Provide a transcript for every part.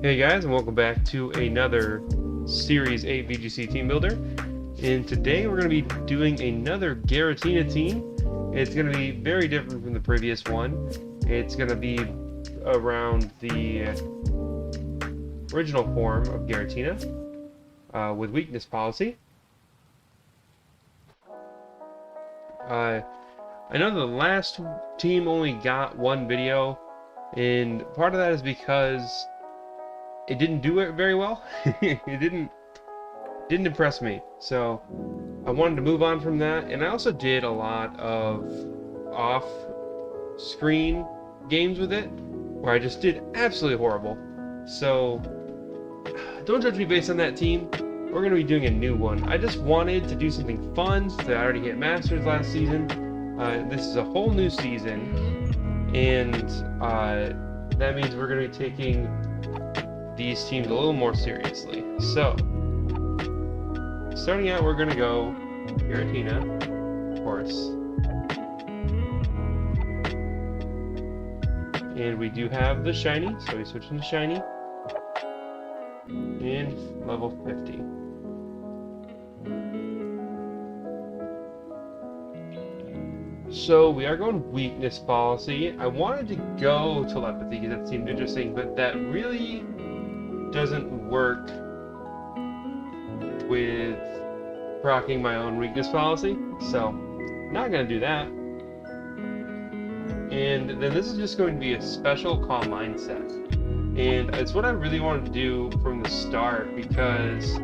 Hey guys, and welcome back to another Series 8 VGC team builder. And today we're going to be doing another Giratina team. It's going to be very different from the previous one. It's going to be around the original form of Giratina with weakness policy. I know the last team only got one video, and part of that is because it didn't do it very well. It didn't impress me, so I wanted to move on from that. And I also did a lot of off-screen games with it where I just did absolutely horrible. So don't judge me based on that team. We're going to be doing a new one. I just wanted to do something fun since I already hit Masters last season. This is a whole new season, and that means we're going to be taking these teams a little more seriously. So, starting out, we're going to go Giratina, of course. And we do have the shiny, so we switch into shiny. And level 50. So we are going weakness policy. I wanted to go telepathy because that seemed interesting, but that really doesn't work with proccing my own weakness policy, so not gonna do that. And then this is just going to be a special Calm Mind set, and it's what I really wanted to do from the start because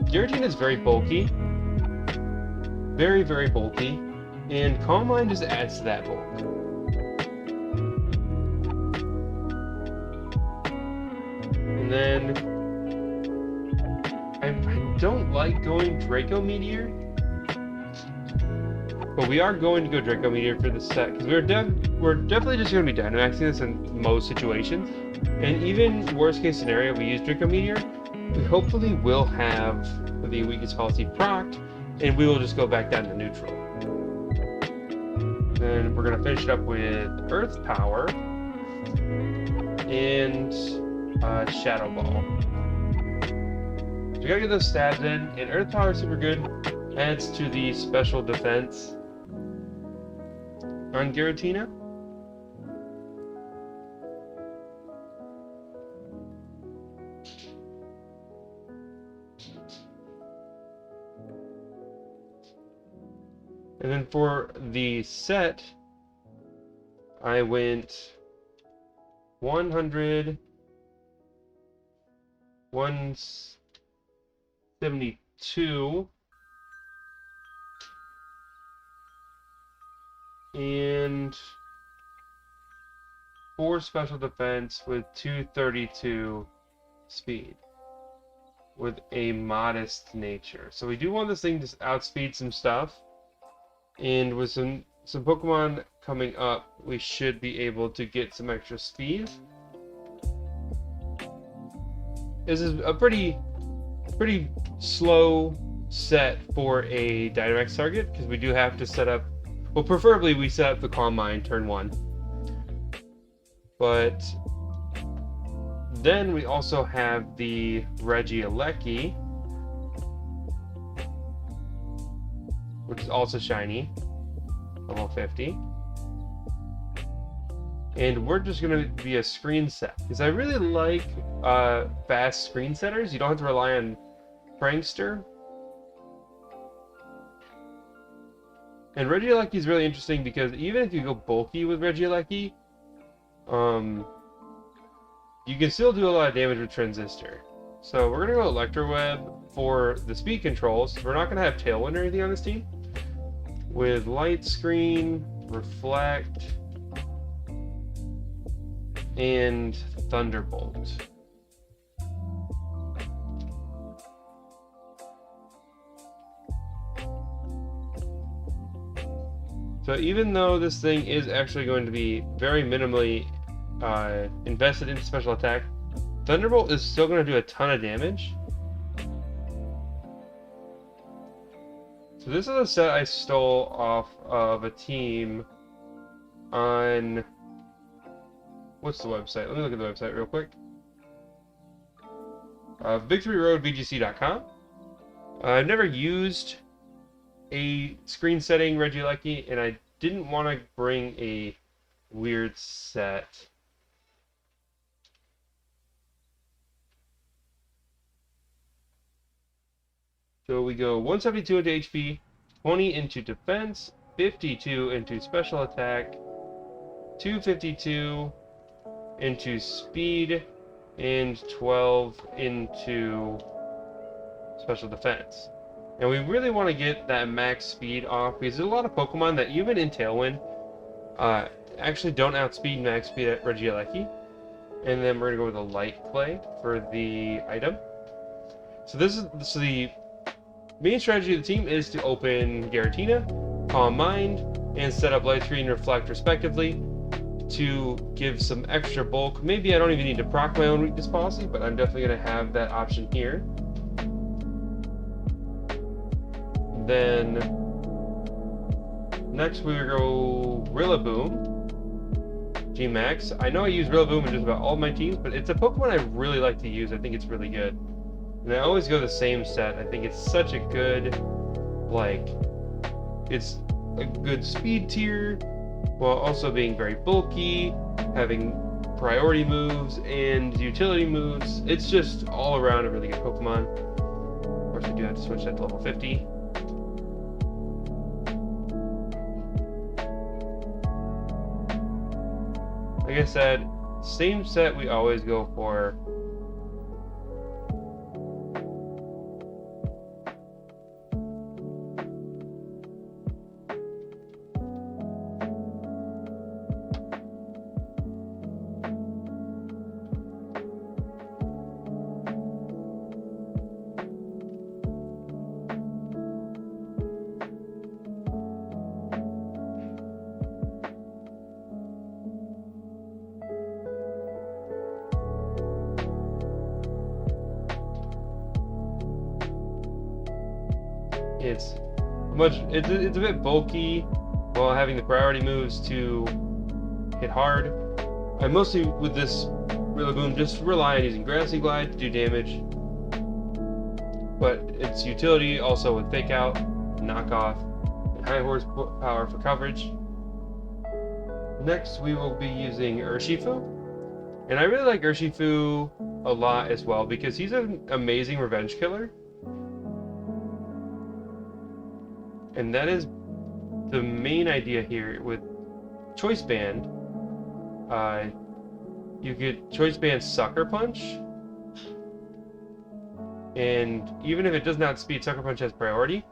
Giratina is very bulky, very bulky, and Calm Mind just adds to that bulk. And then I don't like going Draco Meteor, but we are going to go Draco Meteor for the set because we're definitely just going to be Dynamaxing this in most situations. And even worst case scenario, we use Draco Meteor, we hopefully will have the weakness policy procced, and we will just go back down to neutral. Then we're going to finish it up with Earth Power and Shadow Ball. So we gotta get those stabs in, and Earth Power is super good. Adds to the special defense on Giratina. And then for the set, I went 100, 172, and 4 special defense with 232 speed with a modest nature. So we do want this thing to outspeed some stuff, and with some Pokemon coming up, we should be able to get some extra speed. This is a pretty slow set for a Dynamax target because we do have to set up, well, preferably we set up the Calm Mind turn 1. But then we also have the Regieleki, which is also shiny, level 50. And we're just going to be a screen set because I really like fast screen setters. You don't have to rely on Prankster. And Regieleki is really interesting because even if you go bulky with Regieleki, you can still do a lot of damage with Transistor. So we're going to go Electroweb for the speed controls. We're not going to have Tailwind or anything on this team. With Light Screen, Reflect, and Thunderbolt. So even though this thing is actually going to be very minimally invested in special attack, Thunderbolt is still going to do a ton of damage. So this is a set I stole off of a team on... What's the website? Let me look at the website real quick. VictoryRoadVGC.com. I've never used a screen setting Regieleki, and I didn't want to bring a weird set. So we go 172 into HP, 20 into defense, 52 into special attack, 252 into speed, and 12 into special defense. And we really want to get that max speed off because there's a lot of Pokemon that even in Tailwind actually don't outspeed max speed at Regieleki. And then we're gonna go with a light clay for the item. So the main strategy of the team is to open Giratina, Calm Mind, and set up Light Screen and Reflect respectively to give some extra bulk. Maybe I don't even need to proc my own weakness policy, but I'm definitely going to have that option here. Then next we will go Rillaboom-Gmax. I know I use Rillaboom in just about all of my teams, but it's a Pokemon I really like to use. I think it's really good. And I always go the same set. I think it's such a good, it's a good speed tier, while also being very bulky, having priority moves and utility moves. It's just all around a really good Pokemon. Of course, I do have to switch that to level 50. Like I said, same set we always go for. It's a bit bulky while having the priority moves to hit hard. I mostly with this Rillaboom just rely on using Grassy Glide to do damage, but its utility also with Fake Out, Knockoff, and High Horsepower for coverage. Next we will be using Urshifu, and I really like Urshifu a lot as well because he's an amazing revenge killer. And that is the main idea here with Choice Band. You get Choice Band Sucker Punch, and even if it does not speed, Sucker Punch has priority.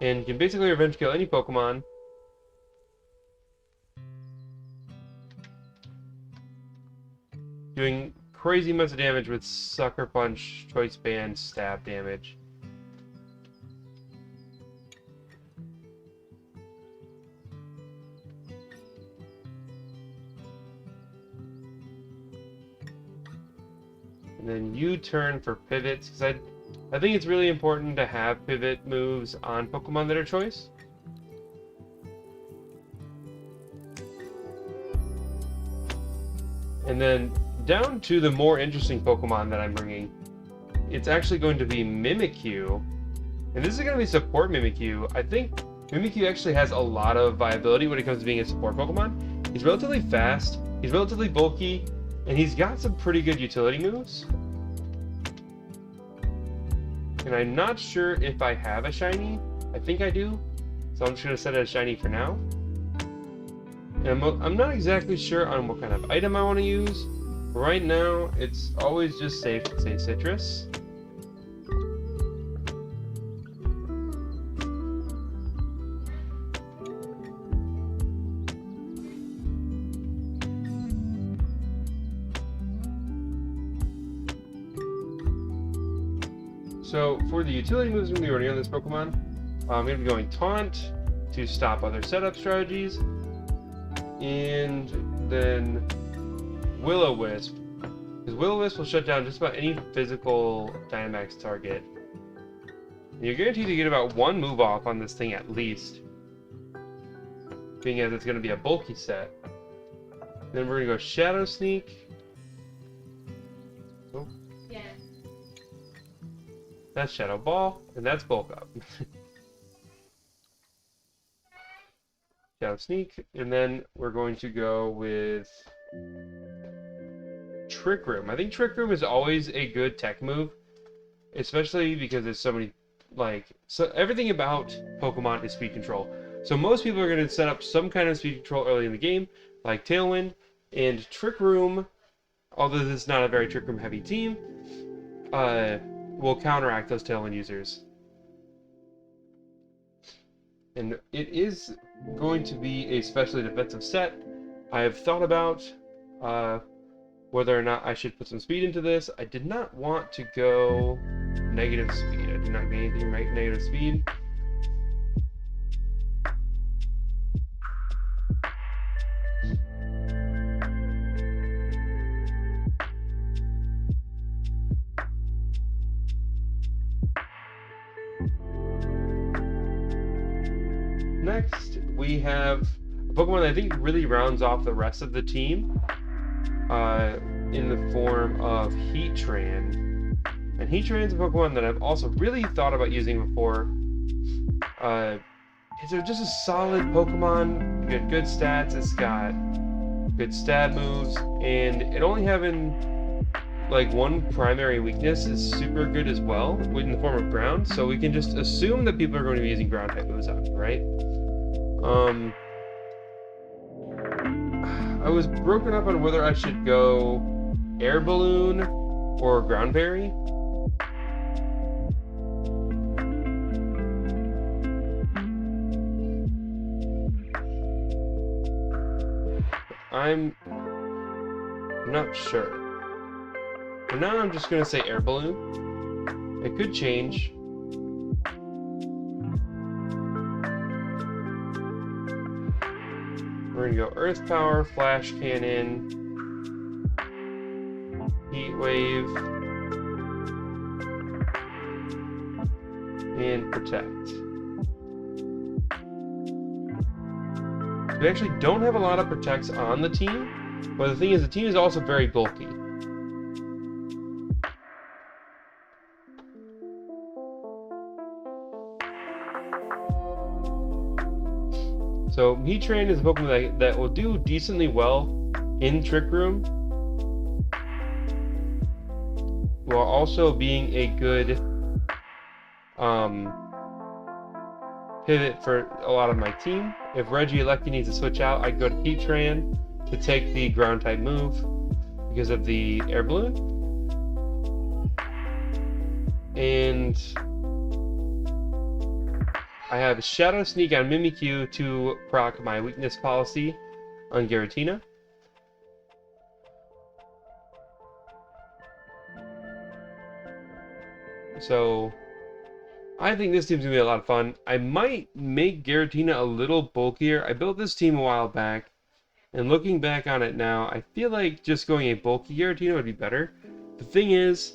And you can basically revenge kill any Pokemon. Doing crazy amounts of damage with Sucker Punch, Choice Band, stab damage. And then U-turn for pivots, because I think it's really important to have pivot moves on Pokemon that are choice. And then down to the more interesting Pokemon that I'm bringing, it's actually going to be Mimikyu. And this is going to be support Mimikyu. I think Mimikyu actually has a lot of viability when it comes to being a support Pokemon. He's relatively fast, he's relatively bulky, and he's got some pretty good utility moves. And I'm not sure if I have a shiny. I think I do. So I'm just going to set it as shiny for now. And I'm not exactly sure on what kind of item I want to use. Right now, it's always just safe to say Sitrus. So for the utility moves I'm going to be running on this Pokemon, I'm going to be going Taunt to stop other setup strategies, and then Will-O-Wisp, because Will-O-Wisp will shut down just about any physical Dynamax target. And you're guaranteed to get about one move off on this thing at least, being as it's going to be a bulky set. Then we're going to go Shadow Sneak, That's Shadow Ball, and that's Bulk Up. Shadow Sneak, and then we're going to go with Trick Room. I think Trick Room is always a good tech move, especially because there's so many, so everything about Pokemon is speed control. So most people are going to set up some kind of speed control early in the game, like Tailwind, and Trick Room, although this is not a very Trick Room heavy team, will counteract those Tailwind users. And it is going to be a specially defensive set. I have thought about whether or not I should put some speed into this. I did not want to go negative speed. I did not get anything right negative speed. Next, we have a Pokemon that I think really rounds off the rest of the team in the form of Heatran. And Heatran is a Pokemon that I've also really thought about using before. It's just a solid Pokemon. It's got good stats, it's got good stab moves, and it only having like one primary weakness is super good as well, in the form of ground, so we can just assume that people are going to be using ground type moves on it, right? I was broken up on whether I should go Air Balloon or Ground Berry. I'm not sure. For now, I'm just going to say Air Balloon. It could change. We're going to go Earth Power, Flash Cannon, Heat Wave, and Protect. We actually don't have a lot of Protects on the team, but the thing is, the team is also very bulky. So Heatran is a Pokemon that will do decently well in Trick Room, while also being a good pivot for a lot of my team. If Regieleki needs to switch out, I'd go to Heatran to take the ground type move because of the Air Balloon. And I have Shadow Sneak on Mimikyu to proc my weakness policy on Giratina. So I think this team's gonna be a lot of fun. I might make Giratina a little bulkier. I built this team a while back, and looking back on it now, I feel like just going a bulky Giratina would be better. The thing is,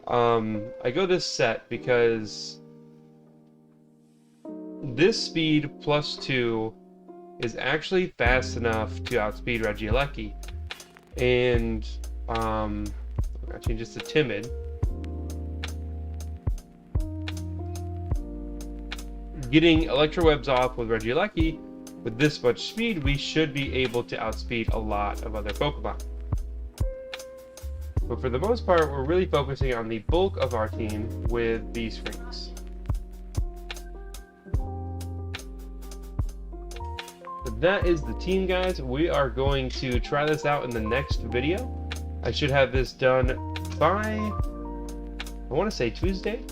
I go this set because this speed +2 is actually fast enough to outspeed Regieleki. And I'm gonna change this to Timid. Getting Electrowebs off with Regieleki, with this much speed, we should be able to outspeed a lot of other Pokemon. But for the most part, we're really focusing on the bulk of our team with these rings. But that is the team, guys. We are going to try this out in the next video. I should have this done by, I want to say Tuesday.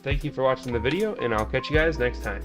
Thank you for watching the video, and I'll catch you guys next time.